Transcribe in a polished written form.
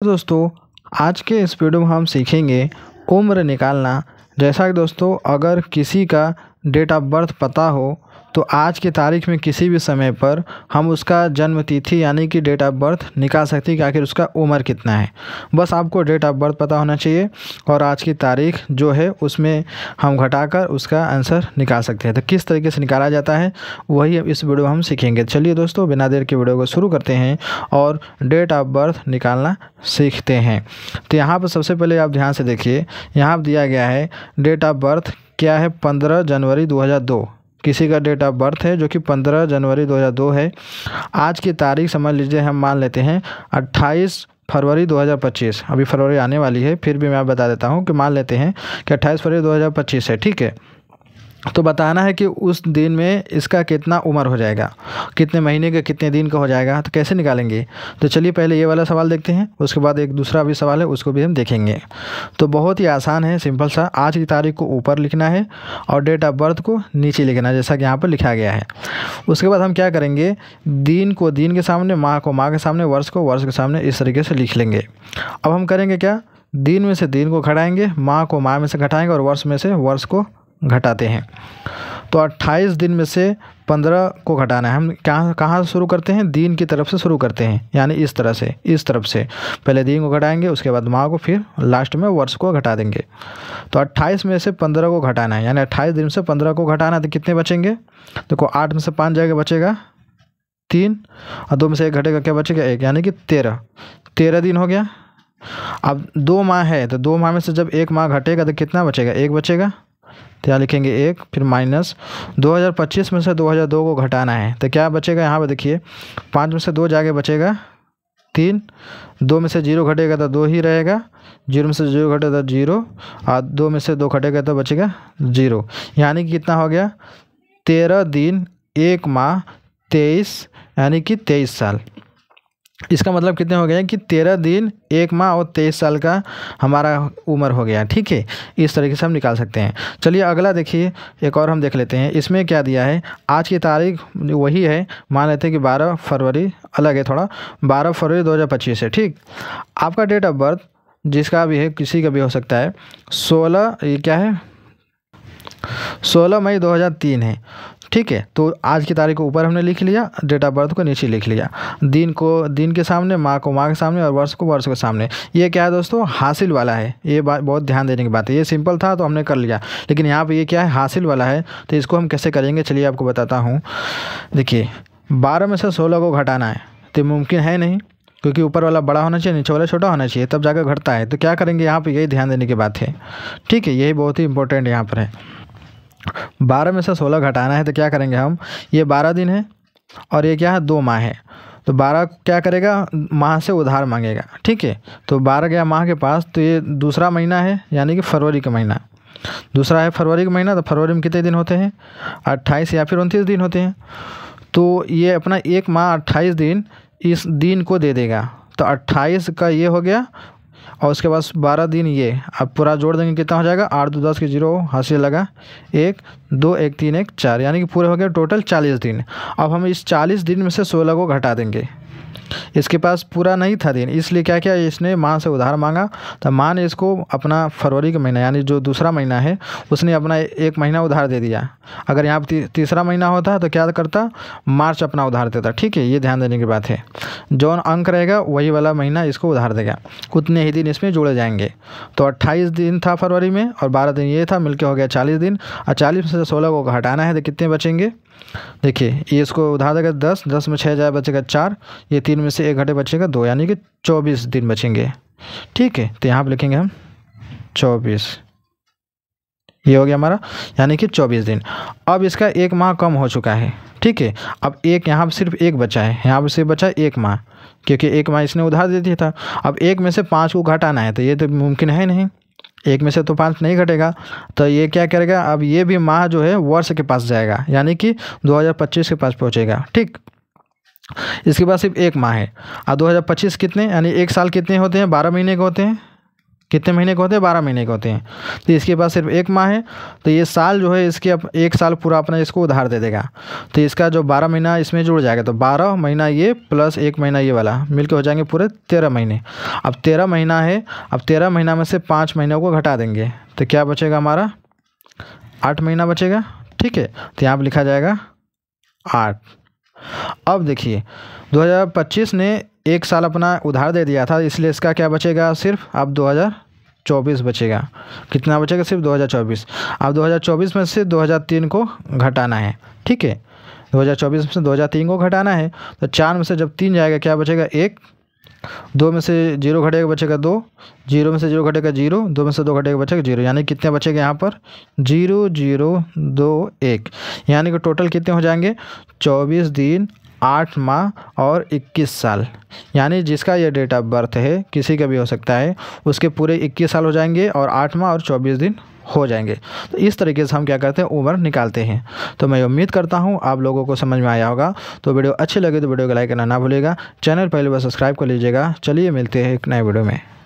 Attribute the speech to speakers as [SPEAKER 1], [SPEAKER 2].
[SPEAKER 1] दोस्तों, आज के इस वीडियो में हम सीखेंगे उम्र निकालना। जैसा कि दोस्तों, अगर किसी का डेट ऑफ बर्थ पता हो तो आज की तारीख में किसी भी समय पर हम उसका जन्म तिथि यानी कि डेट ऑफ बर्थ निकाल सकते हैं कि आखिर उसका उम्र कितना है। बस आपको डेट ऑफ बर्थ पता होना चाहिए और आज की तारीख जो है उसमें हम घटाकर उसका आंसर निकाल सकते हैं। तो किस तरीके से निकाला जाता है वही इस वीडियो में हम सीखेंगे। चलिए दोस्तों, बिना देर के वीडियो को शुरू करते हैं और डेट ऑफ बर्थ निकालना सीखते हैं। तो यहाँ पर सबसे पहले आप ध्यान से देखिए, यहाँ पर दिया गया है डेट ऑफ बर्थ क्या है, 15 जनवरी 2002। किसी का डेट ऑफ बर्थ है जो कि 15 जनवरी 2002 है। आज की तारीख समझ लीजिए, हम मान लेते हैं 28 फरवरी 2025। अभी फरवरी आने वाली है, फिर भी मैं बता देता हूँ कि मान लेते हैं कि 28 फरवरी 2025 है। ठीक है, तो बताना है कि उस दिन में इसका कितना उम्र हो जाएगा, कितने महीने का कितने दिन का हो जाएगा। तो कैसे निकालेंगे, तो चलिए पहले ये वाला सवाल देखते हैं, उसके बाद एक दूसरा भी सवाल है उसको भी हम देखेंगे। तो बहुत ही आसान है, सिंपल सा। आज की तारीख को ऊपर लिखना है और डेट ऑफ बर्थ को नीचे लिखना है, जैसा कि यहाँ पर लिखा गया है। उसके बाद हम क्या करेंगे, दिन को दिन के सामने, माह को माह के सामने, वर्ष को वर्ष के सामने, इस तरीके से लिख लेंगे। अब हम करेंगे क्या, दिन में से दिन को घटाएंगे, माह को माह में से घटाएंगे और वर्ष में से वर्ष को घटाते हैं। तो 28 दिन में से 15 को घटाना है। हम कहाँ शुरू करते हैं, दिन की तरफ से शुरू करते हैं, यानी इस तरह से, इस तरफ से पहले दिन को घटाएंगे, उसके बाद माह को, फिर लास्ट में वर्ष को घटा देंगे। तो 28 में से 15 को घटाना है, यानी 28 दिन से 15 को घटाना है। तो कितने बचेंगे, देखो 8 में से 5 जाएगा, बचेगा 3 और 2 में से 1 घटेगा, क्या बचेगा 1, यानी कि 13 दिन हो गया। अब 2 माह है तो 2 माह में से जब 1 माह घटेगा तो कितना बचेगा, 1 बचेगा। तो यहाँ लिखेंगे 1, फिर माइनस 2025 में से 2002 को घटाना है। तो क्या बचेगा, यहाँ पर देखिए 5 में से 2 जाके बचेगा 3, 2 में से 0 घटेगा तो 2 ही रहेगा, 0 में से 0 घटेगा तो 0 और 2 में से 2 घटेगा तो बचेगा 0। यानी कि कितना हो गया, 13 दिन 1 माह 23, यानी कि 23 साल। इसका मतलब कितने हो गए कि 13 दिन 1 माह और 23 साल का हमारा उम्र हो गया। ठीक है, इस तरीके से हम निकाल सकते हैं। चलिए अगला देखिए, एक और हम देख लेते हैं। इसमें क्या दिया है, आज की तारीख वही है, मान लेते हैं कि 12 फरवरी, अलग है थोड़ा, 12 फरवरी 2025 है। ठीक, आपका डेट ऑफ बर्थ जिसका भी है, किसी का भी हो सकता है, 16, ये क्या है, 16 मई 2003 है। ठीक है, तो आज की तारीख को ऊपर हमने लिख लिया, डेट ऑफ बर्थ को नीचे लिख लिया, दिन को दिन के सामने, माह को माह के सामने और वर्ष को वर्ष के सामने। ये क्या है दोस्तों, हासिल वाला है। ये बात बहुत ध्यान देने की बात है। ये सिंपल था तो हमने कर लिया, लेकिन यहाँ पे ये क्या है, हासिल वाला है। तो इसको हम कैसे करेंगे, चलिए आपको बताता हूँ। देखिए 12 में से 16 को घटाना है तो मुमकिन है नहीं, क्योंकि ऊपर वाला बड़ा होना चाहिए, नीचे वाला छोटा होना चाहिए, तब जाकर घटता है। तो क्या करेंगे, यहाँ पर यही ध्यान देने की बात है। ठीक है, यही बहुत ही इंपॉर्टेंट यहाँ पर है। 12 में से 16 घटाना है तो क्या करेंगे हम, ये 12 दिन है और ये क्या है, 2 माह है। तो 12 क्या करेगा, माह से उधार मांगेगा। ठीक है, तो 12 गया माह के पास, तो ये दूसरा महीना है, यानी कि फरवरी का महीना दूसरा है, फरवरी का महीना। तो फरवरी में कितने दिन होते हैं, 28 या फिर 29 दिन होते हैं। तो ये अपना 1 माह 28 दिन इस दिन को दे देगा। तो 28 का ये हो गया और उसके बाद 12 दिन ये, अब पूरा जोड़ देंगे, कितना हो जाएगा, 8 2 10 के 0 हासिल लगा, 1 2 1 3 1 4, यानी कि पूरे हो गए टोटल 40 दिन। अब हम इस 40 दिन में से 16 को घटा देंगे। इसके पास पूरा नहीं था दिन, इसलिए क्या किया, इसने माह से उधार मांगा। तो माँ ने इसको अपना फरवरी का महीना, यानी जो दूसरा महीना है, उसने अपना 1 महीना उधार दे दिया। अगर यहाँ पर तीसरा महीना होता तो क्या करता, मार्च अपना उधार देता। ठीक है, ये ध्यान देने की बात है। जो अंक रहेगा वही वाला महीना इसको उधार देगा, उतने ही दिन इसमें जोड़े जाएंगे। तो 28 दिन था फरवरी में और 12 दिन ये था, मिलके हो गया 40 दिन। और 40 में से 16 को हटाना है तो कितने बचेंगे, देखिए ये इसको उधार देगा 10, 10 में 6 जाए बचेगा 4, ये 3 में से 1 घटे बचेगा 2, यानी कि 24 दिन बचेंगे। ठीक है, तो यहाँ पर लिखेंगे हम 24, ये हो गया हमारा, यानी कि 24 दिन। अब इसका 1 माह कम हो चुका है। ठीक है, अब एक यहाँ पर सिर्फ 1 बचा है, यहाँ पर सिर्फ बचा 1 माह, क्योंकि 1 माह इसने उधार दे दिया था। अब 1 में से 5 को घटाना है, तो ये तो मुमकिन है नहीं, 1 में से तो 5 नहीं घटेगा। तो ये क्या करेगा, अब ये भी माह जो है वर्ष के पास जाएगा, यानी कि 2025 के पास पहुँचेगा। ठीक, इसके पास सिर्फ 1 माह है। और 2025 कितने, यानी 1 साल कितने होते हैं, 12 महीने के होते हैं। कितने महीने के होते हैं? 12 महीने के होते हैं। तो इसके पास सिर्फ 1 माह है, तो ये साल जो है इसके 1 साल पूरा अपना इसको उधार दे देगा। तो इसका जो 12 महीना इसमें जुड़ जाएगा, तो 12 महीना ये प्लस 1 महीना ये वाला मिलकर हो जाएंगे पूरे 13 महीने। अब 13 महीना है, अब 13 महीना में से 5 महीनों को घटा देंगे तो क्या बचेगा हमारा? 8 महीना बचेगा। ठीक है, तो यहाँ पर लिखा जाएगा 8। अब देखिए 2025 ने 1 साल अपना उधार दे दिया था, इसलिए इसका क्या बचेगा? सिर्फ अब 2024 बचेगा। कितना बचेगा? सिर्फ 2024। अब 2024 में से 2003 को घटाना है। ठीक है, 2024 में से 2003 को घटाना है, तो 4 में से जब 3 जाएगा क्या बचेगा? 1। 2 में से 0 घटेगा बचेगा 2, 0 में से 0 घटेगा 0, 2 में से 2 घटेगा बचेगा 0, यानी कितने बचेगा यहाँ पर? 0 0 2 1, यानी कि टोटल कितने हो जाएंगे? 24 दिन, 8 माह और 21 साल। यानी जिसका ये डेट ऑफ बर्थ है, किसी का भी हो सकता है, उसके पूरे 21 साल हो जाएंगे और 8 माह और 24 दिन हो जाएंगे। तो इस तरीके से हम क्या करते हैं? उम्र निकालते हैं। तो मैं उम्मीद करता हूँ आप लोगों को समझ में आया होगा। तो वीडियो अच्छी लगे तो वीडियो को लाइक करना ना भूलिएगा। चैनल पहले बार सब्सक्राइब कर लीजिएगा। चलिए मिलते हैं एक नए वीडियो में।